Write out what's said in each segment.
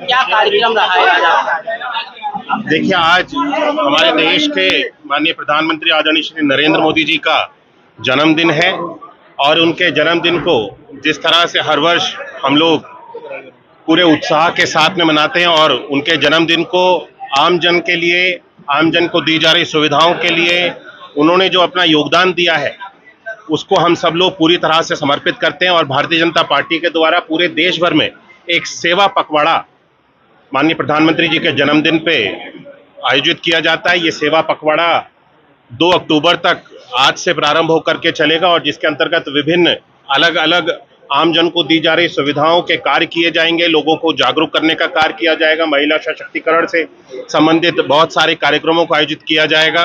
क्या कार्यक्रम रहा है आज आपका? देखिए, आज हमारे देश के माननीय प्रधानमंत्री आदरणीय श्री नरेंद्र मोदी जी का जन्मदिन है और उनके जन्मदिन को जिस तरह से हर वर्ष हम लोग पूरे उत्साह के साथ में मनाते हैं और उनके जन्मदिन को आम जन के लिए, आम जन को दी जा रही सुविधाओं के लिए उन्होंने जो अपना योगदान दिया है उसको हम सब लोग पूरी तरह से समर्पित करते हैं। और भारतीय जनता पार्टी के द्वारा पूरे देश भर में एक सेवा पखवाड़ा माननीय प्रधानमंत्री जी के जन्मदिन पे आयोजित किया जाता है। ये सेवा पखवाड़ा 2 अक्टूबर तक आज से प्रारंभ होकर के चलेगा और जिसके अंतर्गत विभिन्न अलग अलग आम जन को दी जा रही सुविधाओं के कार्य किए जाएंगे, लोगों को जागरूक करने का कार्य किया जाएगा, महिला सशक्तिकरण से संबंधित बहुत सारे कार्यक्रमों को आयोजित किया जाएगा,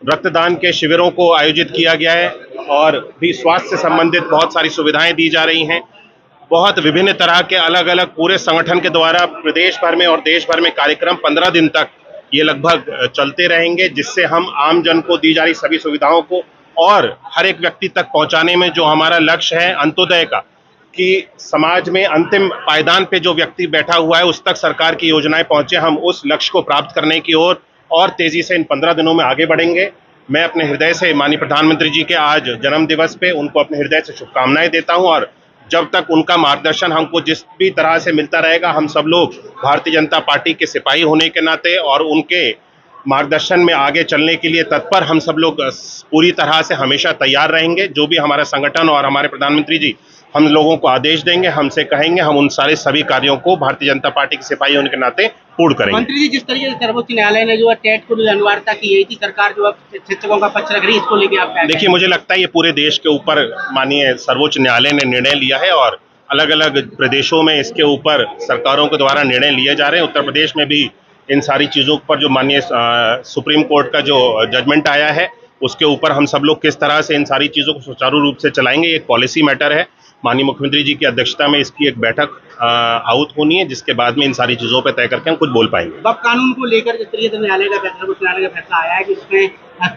रक्तदान के शिविरों को आयोजित किया गया है और भी स्वास्थ्य से संबंधित बहुत सारी सुविधाएं दी जा रही हैं। बहुत विभिन्न तरह के अलग अलग पूरे संगठन के द्वारा प्रदेश भर में और देश भर में कार्यक्रम 15 दिन तक ये लगभग चलते रहेंगे, जिससे हम आम जन को दी जा रही सभी सुविधाओं को और हर एक व्यक्ति तक पहुंचाने में जो हमारा लक्ष्य है अंत्योदय का, कि समाज में अंतिम पायदान पे जो व्यक्ति बैठा हुआ है उस तक सरकार की योजनाएं पहुंचे, हम उस लक्ष्य को प्राप्त करने की ओर और तेजी से इन 15 दिनों में आगे बढ़ेंगे। मैं अपने हृदय से माननीय प्रधानमंत्री जी के आज जन्म दिवस पे उनको अपने हृदय से शुभकामनाएं देता हूं और जब तक उनका मार्गदर्शन हमको जिस भी तरह से मिलता रहेगा, हम सब लोग भारतीय जनता पार्टी के सिपाही होने के नाते और उनके मार्गदर्शन में आगे चलने के लिए तत्पर हम सब लोग पूरी तरह से हमेशा तैयार रहेंगे। जो भी हमारा संगठन और हमारे प्रधानमंत्री जी हम लोगों को आदेश देंगे, हमसे कहेंगे, हम उन सारे सभी कार्यों को भारतीय जनता पार्टी के सिपाही होने के नाते पूर्ण करेंगे। मंत्री जी, जिस तरीके से सर्वोच्च न्यायालय ने जो है टेट को जो अनिवार्यता की है कि सरकार जो है शिक्षकों का पक्ष रख रही है, इसको लेके आप क्या कहेंगे? देखिए, मुझे लगता है ये पूरे देश के ऊपर माननीय सर्वोच्च न्यायालय ने निर्णय लिया है और अलग अलग प्रदेशों में इसके ऊपर सरकारों के द्वारा निर्णय लिए जा रहे हैं। उत्तर प्रदेश में भी इन सारी चीज़ों पर जो माननीय सुप्रीम कोर्ट का जो जजमेंट आया है उसके ऊपर हम सब लोग किस तरह से इन सारी चीज़ों को सुचारू रूप से चलाएंगे, एक पॉलिसी मैटर है। माननीय मुख्यमंत्री जी की अध्यक्षता में इसकी एक बैठक आहुत होनी है, जिसके बाद में इन सारी चीज़ों पर तय करके हम कुछ बोल पाएंगे। वक्फ कानून को लेकर जिस तरीके से न्यायालय का फैसला आया है कि इसमें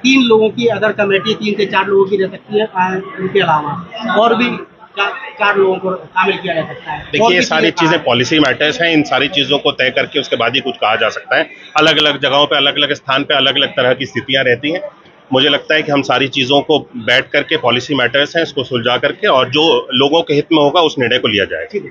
3 लोगों की अदर कमेटी 3 से 4 लोगों की रह सकती है, उनके अलावा और भी 4 लोगों को शामिल किया जा सकता है। देखिए, ये सारी चीजें पॉलिसी मैटर्स हैं, इन सारी चीजों को तय करके उसके बाद ही कुछ कहा जा सकता है। अलग अलग जगहों पे, अलग अलग स्थान पे अलग अलग तरह की स्थितियां रहती हैं। मुझे लगता है कि हम सारी चीजों को बैठ करके, पॉलिसी मैटर्स हैं, इसको सुलझा करके और जो लोगों के हित में होगा उस निर्णय को लिया जाएगा।